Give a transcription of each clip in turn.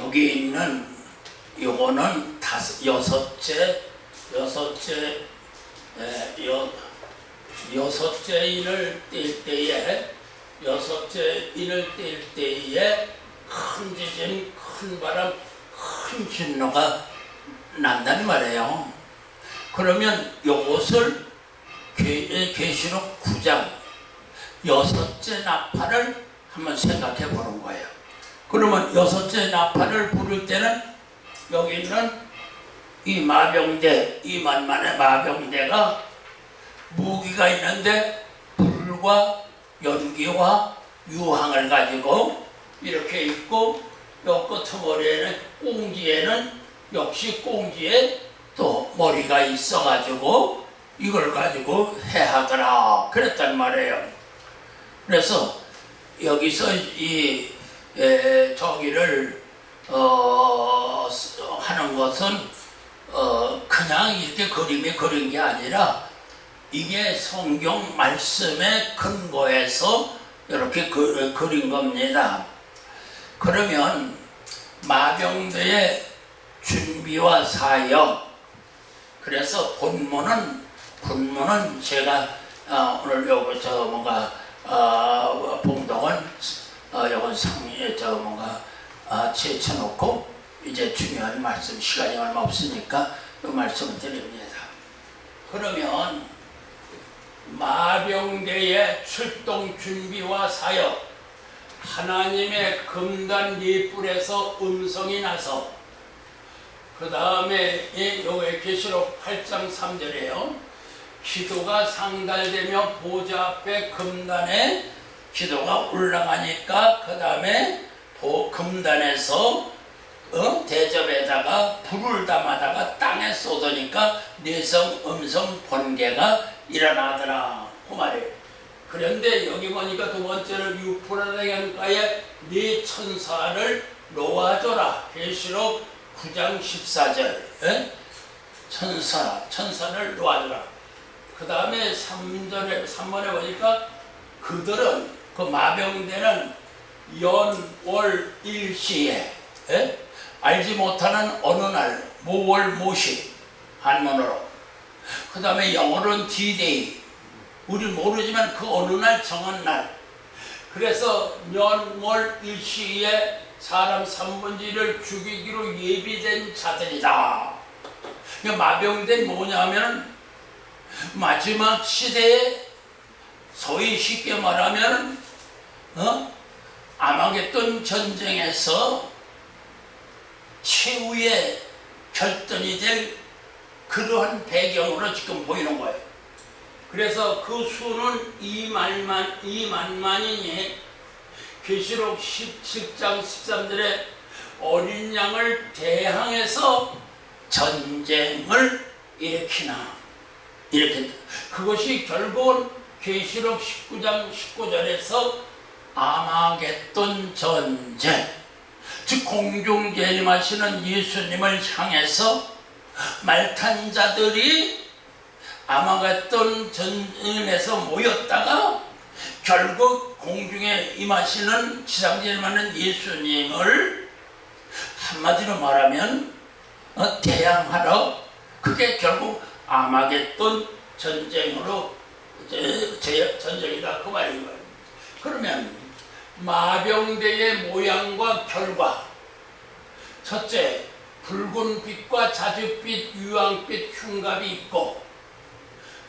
여기 있는 요거는 여섯째 인을 뗄 때에 큰 지진, 큰 바람, 큰 진노가 난다는 말이에요. 그러면 요것을 계시록 9장 여섯째 나팔을 한번 생각해 보는 거예요. 그러면 여섯째 나팔을 부를 때는 여기 있는 이 마병대, 이 만만의 마병대가 무기가 있는데 불과 연기와 유황을 가지고 이렇게 있고, 요 끄트머리에는 꽁지에는 역시 꽁지에 또 머리가 있어가지고 이걸 가지고 해하더라 그랬단 말이에요. 그래서 여기서 이 저기를 하는 것은 그냥 이렇게 그림에 그린 게 아니라 이게 성경 말씀에 근거해서 이렇게 그린 겁니다. 그러면 마병대의 준비와 사역, 그래서 본문은 제가 오늘 요거 봉독은 요건 상에 제쳐놓고 이제 중요한 말씀, 시간이 얼마 없으니까 이 말씀을 드립니다. 그러면 마병대의 출동 준비와 사역, 하나님의 금단 깃불에서 음성이 나서 그 다음에 여기 계시록 8장 3절에요. 기도가 상달되며 보좌 앞에 금단에 기도가 올라가니까 그 다음에 금단에서 대접에다가 불을 담아다가 땅에 쏟으니까 내성 음성 번개가 일어나더라 그 말이에요. 그런데 여기 보니까 두 번째는 유프라데강가에 네 천사를 놓아줘라. 계시록 9장 14절 천사를 놓아줘라. 그 다음에 3번에 보니까 그들은 그 마병대는 연월 일시에 알지 못하는 어느 날 모월 모시 한문으로, 그 다음에 영어로는 D-Day, 우리 모르지만 그 어느 날 정한 날, 그래서 연월 일시에 사람 3분의 1을 죽이기로 예비된 자들이다. 마병대는 뭐냐면 마지막 시대에 소위 쉽게 말하면 아마겟돈 전쟁에서 최후의 결전이 될 그러한 배경으로 지금 보이는 거예요. 그래서 그 수는 2만만이니 계시록 17장 13절에 어린 양을 대항해서 전쟁을 일으키나, 이렇게 그것이 결국은 계시록 19장 19절에서 아마겟돈 전쟁, 즉 공중 재림하시는 예수님을 향해서 말탄 자들이 아마겟돈 전쟁에서 모였다가 결국 공중에 임하시는 지상 재림하는 예수님을 한마디로 말하면 대항하러, 그게 결국 아마겟돈 전쟁으로 전쟁이다 그 말인 거예요. 그러면 마병대의 모양과 결과, 첫째, 붉은 빛과 자줏빛, 유황빛 흉갑이 있고,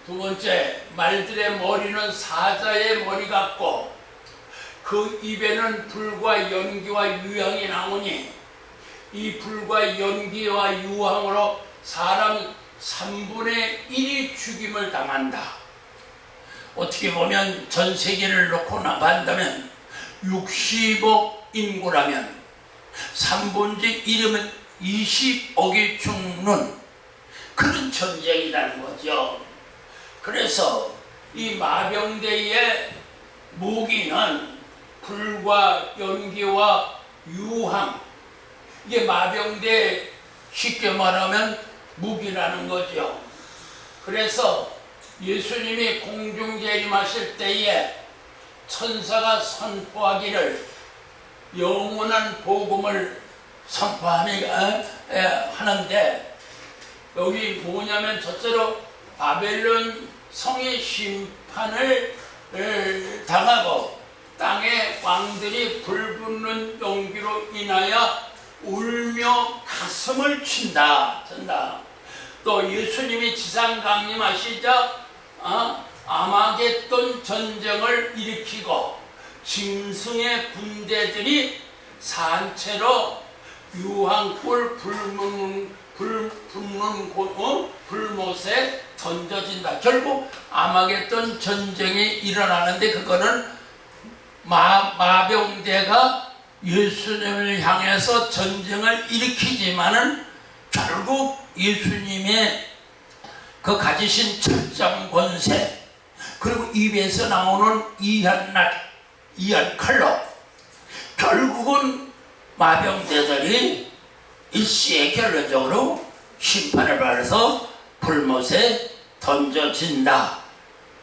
두 번째, 말들의 머리는 사자의 머리 같고 그 입에는 불과 연기와 유황이 나오니 이 불과 연기와 유황으로 사람 3분의 1이 죽임을 당한다. 어떻게 보면 전 세계를 놓고 본다면 60억 인구라면 3분의 1이면 20억이 죽는 그런 전쟁이라는 거죠. 그래서 이 마병대의 무기는 불과 연기와 유황, 이게 마병대 쉽게 말하면 무기라는 거죠. 그래서 예수님이 공중 재림하실 때에 천사가 선포하기를 영원한 복음을 하는데, 여기 뭐냐면 첫째로 바벨론 성의 심판을 당하고 땅의 왕들이 불붙는 용기로 인하여 울며 가슴을 친다. 또 예수님이 지상 강림하시자 아마겟돈 전쟁을 일으키고 짐승의 군대들이 산채로 유황불 불못에 던져진다. 결국 아마겟돈 전쟁이 일어나는데, 그거는 마병대가 예수님을 향해서 전쟁을 일으키지만은 결국 예수님의 그 가지신 철장 권세, 그리고 입에서 나오는 이한 칼로 결국은 마병대들이 일시에 결론적으로 심판을 받아서 불못에 던져진다.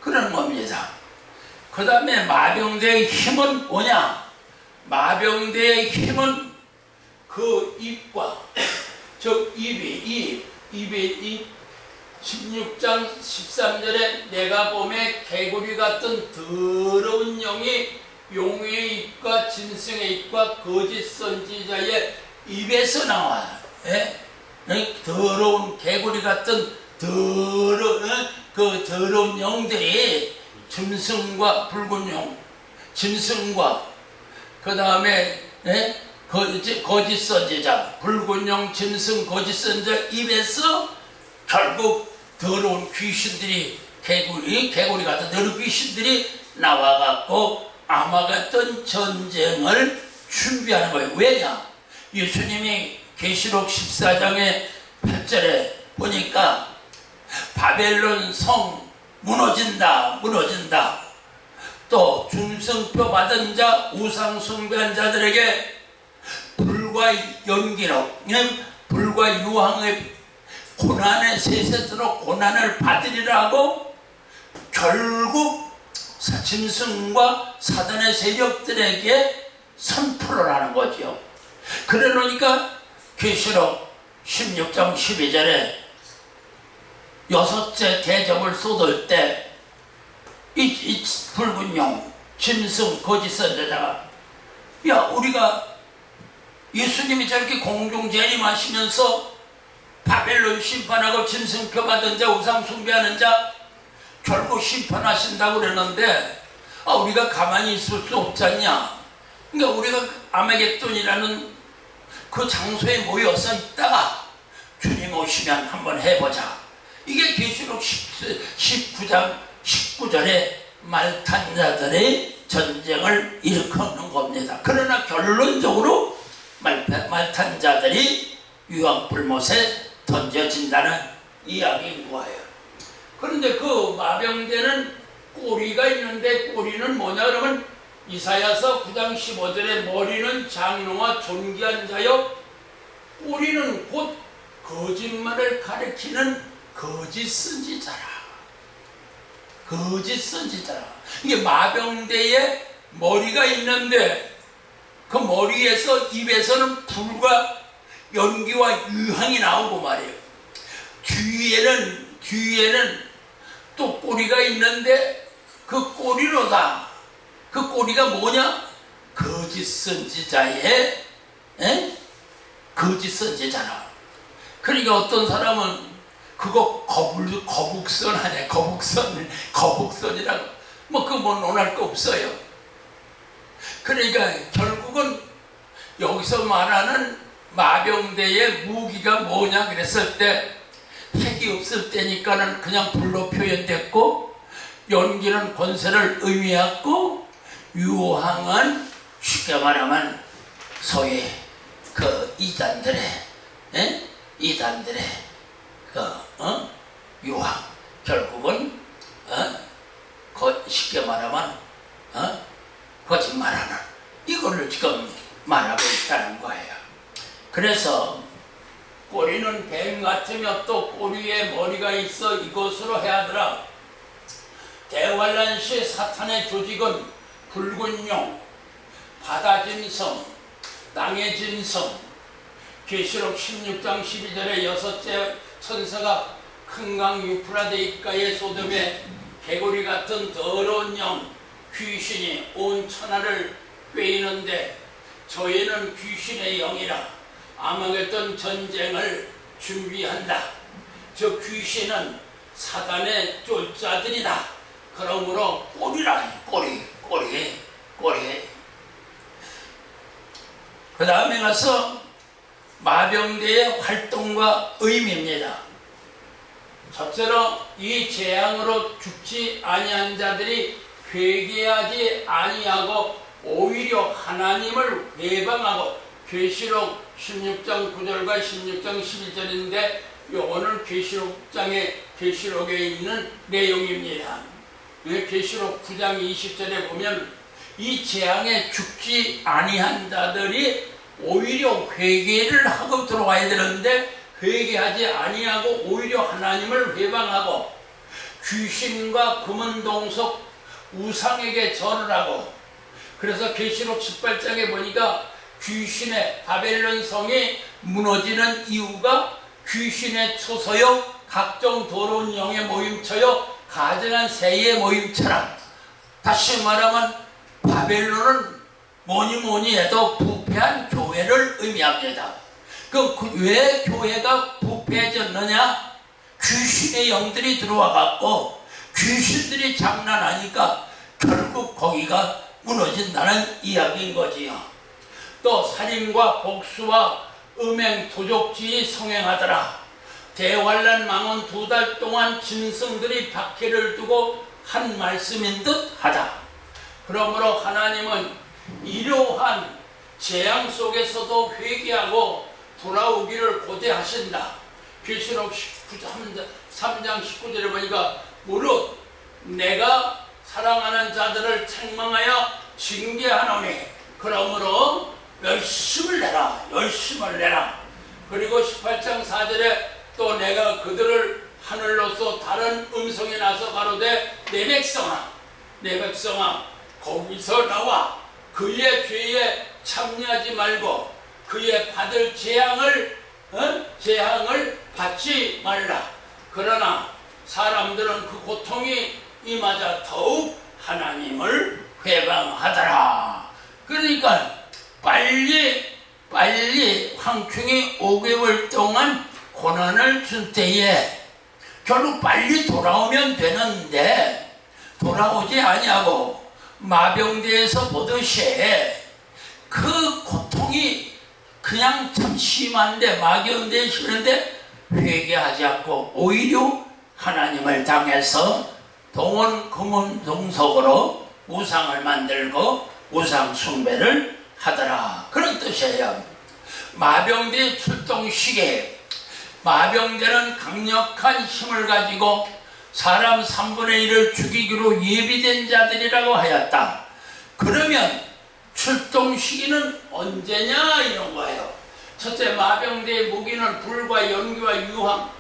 그런 겁니다. 그 다음에 마병대의 힘은 뭐냐? 마병대의 힘은 그 입과, 즉 입이 16장 13절에 내가 봄에 개구리 같은 더러운 영이 용의 입과 짐승의 입과 거짓 선지자의 입에서 나와. 더러운 개구리 같은 더러운 영들이 짐승과 붉은 용, 짐승과 그 다음에 거짓 선지자, 붉은 용, 짐승, 거짓 선지자 입에서 결국 더러운 귀신들이, 개구리 같은 더러운 귀신들이 나와갖고 아마겟돈 전쟁을 준비하는 거예요. 왜냐? 예수님이 계시록 14장의 8절에 보니까 바벨론 성 무너진다. 또 중성표 받은 자, 우상 숭배한 자들에게 불과 연기로, 불과 유황의 고난의 세세로 고난을 받으리라고 결국 짐승과 사단의 세력들에게 선포를 하는 거죠. 그래 놓으니까 계시록 16장 12절에 여섯째 대접을 쏟을 때 이 붉은 용, 짐승, 거짓 선지자가, 야, 우리가 예수님이 저렇게 공중 재림하시면서 바벨론 심판하고 짐승표 받은 자, 우상 숭배하는 자 결국 심판하신다고 그랬는데, 우리가 가만히 있을 수 없잖냐. 그러니까 우리가 아마겟돈이라는 그 장소에 모여서 있다가 주님 오시면 한번 해보자. 이게 계시록 19장 19절에 말탄 자들의 전쟁을 일으키는 겁니다. 그러나 결론적으로 말탄 자들이 유황불못에 던져진다는 이야기인 거예요. 그런데 그 마병대는 꼬리가 있는데, 꼬리는 뭐냐 그러면 이사야서 9장 15절에 머리는 장로와 존귀한 자요, 꼬리는 곧 거짓말을 가리키는 거짓 선지자라. 이게 마병대에 머리가 있는데 그 머리에서, 입에서는 불과 연기와 유황이 나오고 말이에요. 뒤에는 또 꼬리가 있는데 그 꼬리로다. 그 꼬리가 뭐냐? 거짓 선지자의 거짓 선지자라. 그러니까 어떤 사람은 그거 거북선 하네. 거북선이라고. 그거 논할 거 없어요. 그러니까 결국은 여기서 말하는 마병대의 무기가 뭐냐 그랬을 때, 핵이 없을 때니까는 그냥 불로 표현됐고, 연기는 권세를 의미했고, 유황은 쉽게 말하면 소위 그 이단들의 유황, 결국은 쉽게 말하면 거짓말하는, 이거를 지금 말하고 있다는 거예요. 그래서 꼬리는 뱀 같으며 또 꼬리에 머리가 있어 이것으로 해하더라. 대환란 시 사탄의 조직은 붉은 용, 바다 짐승, 땅의 짐승, 계시록 16장 12절에 여섯째 천사가 큰 강 유프라데이가의 소돔에 개구리 같은 더러운 영 귀신이 온 천하를 꿰이는데 저희는 귀신의 영이라 아마겟돈 전쟁을 준비한다. 저 귀신은 사단의 쫄자들이다. 그러므로 꼬리라, 꼬리. 그 다음에 가서 마병대의 활동과 의미입니다. 첫째로 이 재앙으로 죽지 아니한 자들이 회개하지 아니하고 오히려 하나님을 회방하고, 계시록 16장 9절과 16장 11절인데 요거는 계시록에 있는 내용입니다. 계시록 9장 20절에 보면 이 재앙에 죽지 아니한 자들이 오히려 회개를 하고 들어와야 되는데 회개하지 아니하고 오히려 하나님을 회방하고 귀신과 금은동석 우상에게 절을 하고, 그래서 계시록 18장에 보니까 귀신의 바벨론 성이 무너지는 이유가 귀신의 처소요 각종 더러운 영의 모임처요 가증한 새의 모임처럼, 다시 말하면 바벨론은 뭐니 해도 부패한 교회를 의미합니다. 왜 교회가 부패해졌느냐? 귀신의 영들이 들어와 갖고 귀신들이 장난하니까 결국 거기가 무너진다는 이야기인 거지요. 또 살인과 복수와 음행 도적질이 성행하더라. 대환란 망원 2달 동안 짐승들이 박해를 두고 한 말씀인 듯 하다. 그러므로 하나님은 이러한 재앙 속에서도 회개하고 돌아오기를 고대하신다. 계시록 3장 19절에 보니까 무릇 내가 사랑하는 자들을 책망하여 징계하노니 그러므로 열심을 내라. 그리고 18장 4절에 또 내가 그들을 하늘로서 다른 음성이 나서 가로되 내 백성아 거기서 나와 그의 죄에 참여하지 말고 그의 받을 재앙을 받지 말라. 그러나 사람들은 그 고통이 임하자 더욱 하나님을 회방하더라. 그러니까 빨리 황충이 5개월 동안 고난을 준 때에 결국 빨리 돌아오면 되는데 돌아오지 아니하고 마병대에서 보듯이 그 고통이 그냥 참 심한데 막연데 싫은데 회개하지 않고 오히려 하나님을 당해서 동원 금은동석으로 우상을 만들고 우상 숭배를 하더라. 그런 뜻이에요. 마병대 출동 시기에 마병대는 강력한 힘을 가지고 사람 3분의 1을 죽이기로 예비된 자들이라고 하였다. 그러면 출동 시기는 언제냐 이런 거예요. 첫째, 마병대의 무기는 불과 연기와 유황.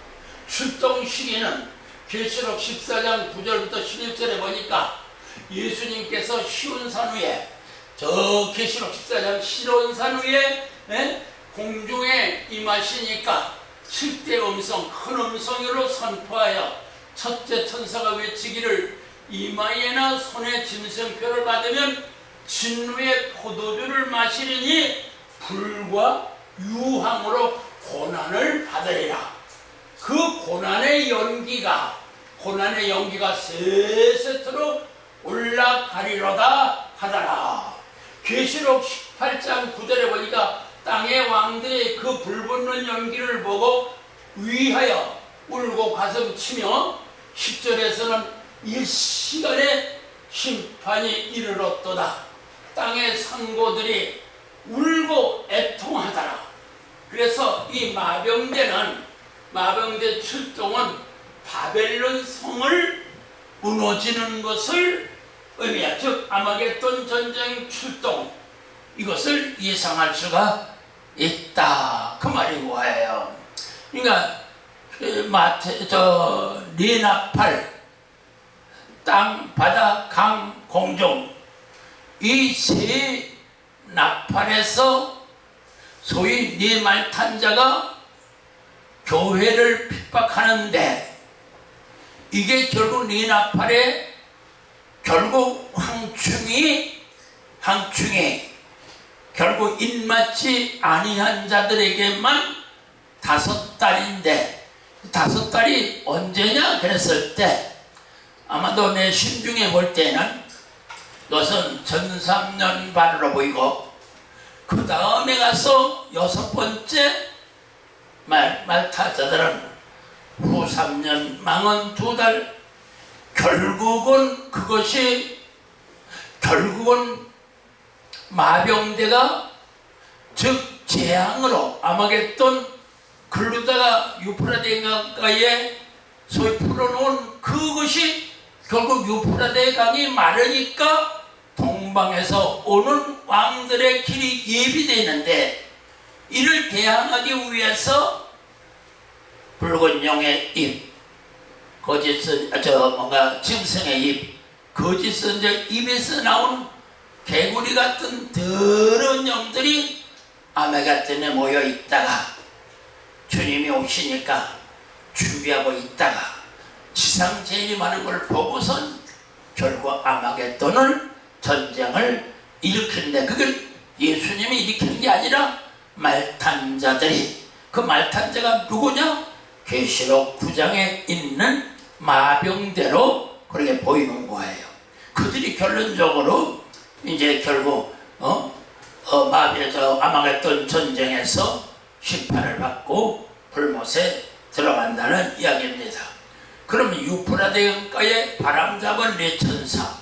출동 시기는 계시록 14장 9절부터 11절에 보니까 예수님께서 시온산 위에, 저 계시록 14장 시온산 위에 공중에 임하시니까 7대 음성, 큰 음성으로 선포하여 첫째 천사가 외치기를 이마에나 손에 짐승표를 받으면 진노의 포도주를 마시리니 불과 유황으로 고난을 받으리라. 그 고난의 연기가 세세토록 올라가리로다 하더라. 계시록 18장 9절에 보니까 땅의 왕들이 그 불붙는 연기를 보고 위하여 울고 가슴 치며 10절에서는 일시간에 심판이 이르렀도다. 땅의 상고들이 울고 애통하더라. 그래서 이 마병대 출동은 바벨론 성을 무너지는 것을 의미하죠. 즉 아마겟돈 전쟁 출동, 이것을 예상할 수가 있다, 그 말이 뭐예요. 그러니까 네나팔, 땅, 바다, 강, 공중, 이 세 나팔에서 소위 네 말탄자가 교회를 핍박하는데 이게 결국 네 나팔에 결국 황충이 결국 입맞지 아니한 자들에게만 5달인데 5달이 언제냐 그랬을 때 아마도 내 심중에 볼 때는 이것은 전3년 반으로 보이고 그 다음에 가서 6번째 말타자들은 후 3년 망언 2달 결국은 마병대가 즉 재앙으로 아마겟돈 글루다가 유프라데 강가에 소위 풀어놓은 그것이 결국 유프라데 강이 마르니까 동방에서 오는 왕들의 길이 예비되어 있는데 이를 대항하기 위해서 붉은 용의 입, 거짓은 짐승의 입, 거짓은 입에서 나온 개구리 같은 더러운 영들이 아메가돈에 모여 있다가 주님이 오시니까 준비하고 있다가 지상 제일이 많은 걸 보고선 결국 아마겟돈을 전쟁을 일으키는데 그걸 예수님이 일으키는 게 아니라 말탄자들이 그 말탄자가 누구냐? 계시록 9장에 있는 마병대로 그렇게 보이는 거예요. 그들이 결론적으로 이제 결국 아마겟돈 전쟁에서 심판을 받고 불못에 들어간다는 이야기입니다. 그러면 유프라데 강가에 바람 잡은 네 천사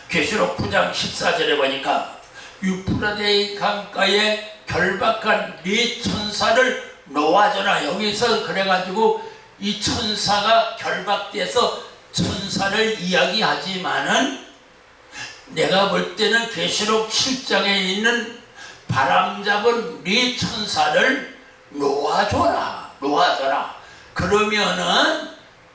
계시록 9장 14절에 보니까 유프라데 강가에 결박한 네 천사를 놓아줘라. 여기서 그래가지고 이 천사가 결박돼서 천사를 이야기하지만은 내가 볼 때는 계시록 7장에 있는 바람 잡은 네 천사를 놓아줘라. 그러면은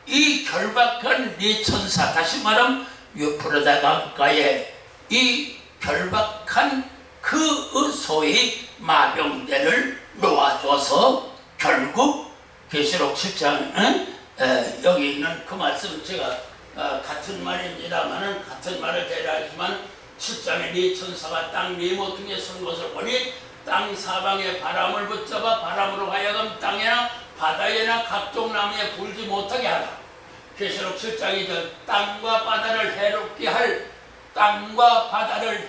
이 결박한 네 천사, 다시 말하면 유프라데 강가에 이 결박한 그 소위 마병대를 놓아줘서 결국 계시록 7장 여기 있는 그 말씀 제가 같은 말입니다만은 같은 말을 대라하지만 7장에 네 천사가 땅 네 모퉁이에 선 것을 보니 땅 사방에 바람을 붙잡아 바람으로 하여금 땅이나 바다에나 각종 나무에 불지 못하게 하라. 계시록 7장이 땅과 바다를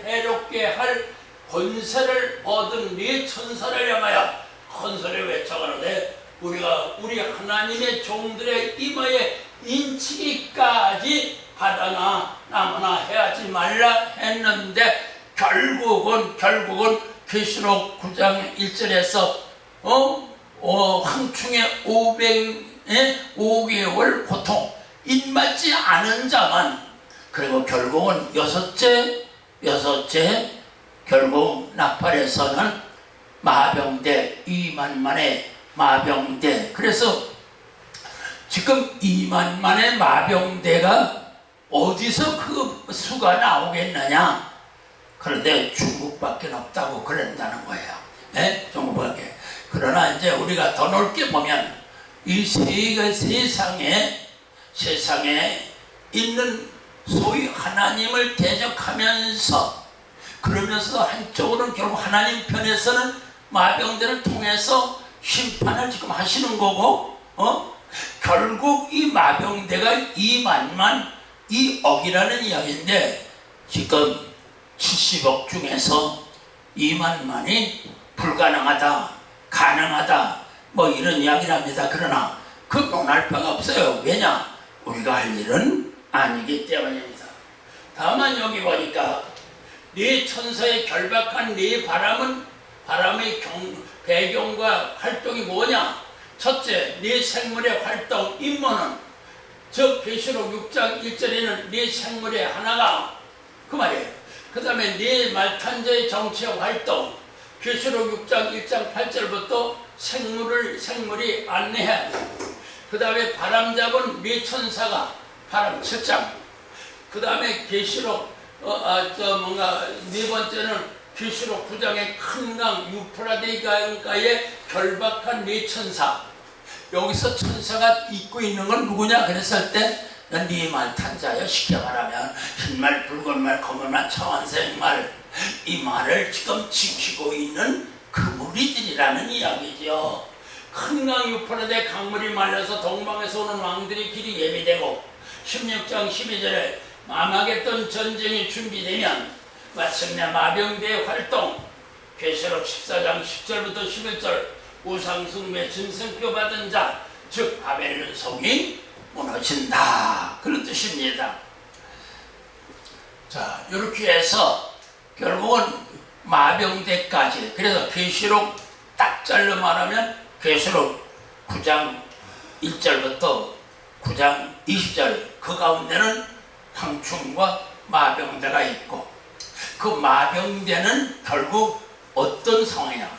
해롭게 할 권세를 얻은 네 천사를 향하여 큰소리를 외쳐가는데 우리 하나님의 종들의 이마에 인치기까지 바다나 나무나 해하지 말라 했는데 결국은 계시록 9장 1절에서 황충의 5개월 고통 입맞지 않은 자만 그리고 결국은 여섯째 결국 나팔에서는 마병대 2만만의 마병대. 그래서 지금 2만만의 마병대가 어디서 그 수가 나오겠느냐? 그런데 중국밖에 없다고 그런다는 거예요. 중국밖에. 그러나 이제 우리가 더 넓게 보면 이 세상에 있는 소위 하나님을 대적하면서 그러면서 한쪽으로는 결국 하나님 편에서는 마병대를 통해서 심판을 지금 하시는 거고 결국 이 마병대가 2만만 2억이라는 이야기인데 지금 70억 중에서 2만만이 불가능하다 가능하다 뭐 이런 이야기를 합니다. 그러나 그 논할 바가 없어요. 왜냐? 우리가 할 일은 아니기 때문입니다. 다만 여기 보니까 네 천사의 결박한 네 바람의 배경과 활동이 뭐냐? 첫째, 네 생물의 활동, 임무는 즉 계시록 6장 1절에는 네 생물의 하나가 그 말이에요. 그 다음에 네 말탄자의 정치적 활동, 계시록 6장 1장 8절부터 생물이 안내해야 돼. 그 다음에 바람 잡은 네 천사가 바람 7장. 그 다음에 계시록 네 번째는 계시록 9장의 큰 강 유프라데 강가에 결박한 네 천사, 여기서 천사가 입고 있는 건 누구냐 그랬을 때 네 말 탄자여, 쉽게 말하면 흰말 붉은말 검은말 차원색말, 이 말을 지금 지키고 있는 그 무리들이라는 이야기죠. 큰 강 유프라데 강물이 말려서 동방에서 오는 왕들의 길이 예비되고 16장 12절에 마마겟돈 전쟁이 준비되면 마침내 마병대의 활동, 계시록 14장 10절부터 11절 우상숭배 진성표 받은 자, 즉 바벨론 성이 무너진다, 그런 뜻입니다. 자, 이렇게 해서 결국은 마병대까지, 그래서 계시록 딱 잘라 말하면 계시록 9장 1절부터 9장 20절, 그 가운데는 황충과 마병대가 있고, 그 마병대는 결국 어떤 상황이냐,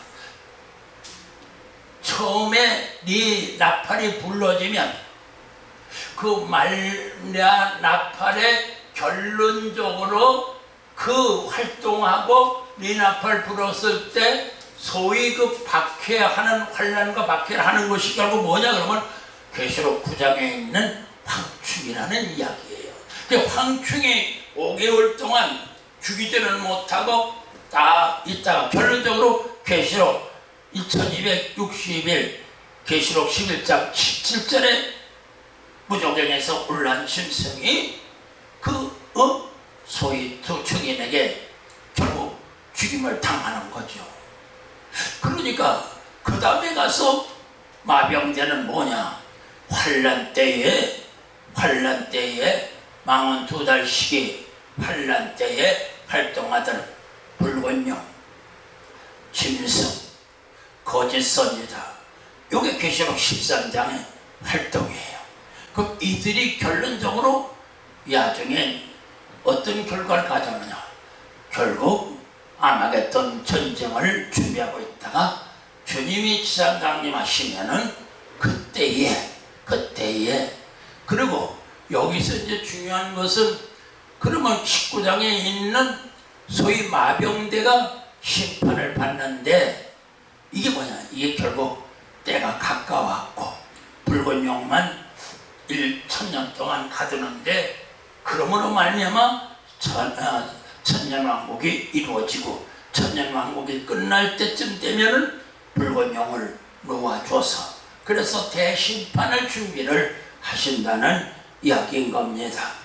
처음에 네 나팔이 불러지면 그 말냐 나팔에 결론적으로 그 활동하고 네 나팔 불었을 때 소위 그 박해하는, 환란과 박해를 하는 것이 결국 뭐냐 그러면 계시록 9장에 있는 황충이라는 이야기예요. 그 황충이 5개월 동안 죽이지는 못하고 다 있다가 결론적으로 계시록 1260일 계시록 11장 17절에 무조경에서 올라온 짐승이 소위 두 증인에게 결국 죽임을 당하는 거죠. 그러니까 그 다음에 가서 마병대는 뭐냐, 환란 때에 망원 2달씩이 환란 때에 활동하던 붉은 용, 짐승, 거짓 선지자, 이게 계시록 13장의 활동이에요. 그럼 이들이 결론적으로 야중에 어떤 결과를 가져오느냐, 결국 아마겟돈 전쟁을 준비하고 있다가 주님이 지상 강림하시면은 그때에 그리고 여기서 이제 중요한 것은, 그러면 19장에 있는 소위 마병대가 심판을 받는데 이게 뭐냐, 이게 결국 때가 가까웠고 붉은 용만 1000년 동안 가두는데, 그러므로 말미암아 천년왕국이 이루어지고 천년왕국이 끝날 때쯤 되면은 붉은 용을 놓아줘서 그래서 대심판을 준비를 하신다는 이야기인 겁니다.